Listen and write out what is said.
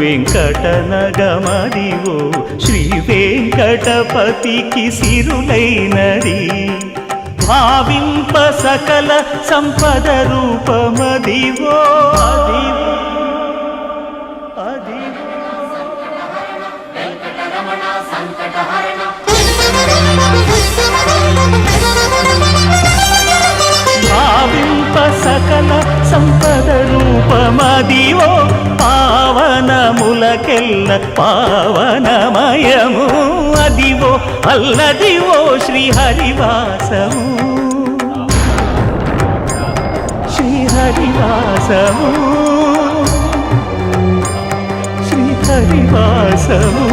వెంకటనగమదివో శ్రీ వెంకటపతికి సిరులైనది భావింప సకల సంపద రూపమదివో భావింప సకల సంపద రూపమదివో పావనములకెల్ల పావనమయము అదివో అల్లదివో శ్రీహరివాసము శ్రీహరివాసము శ్రీహరివాసము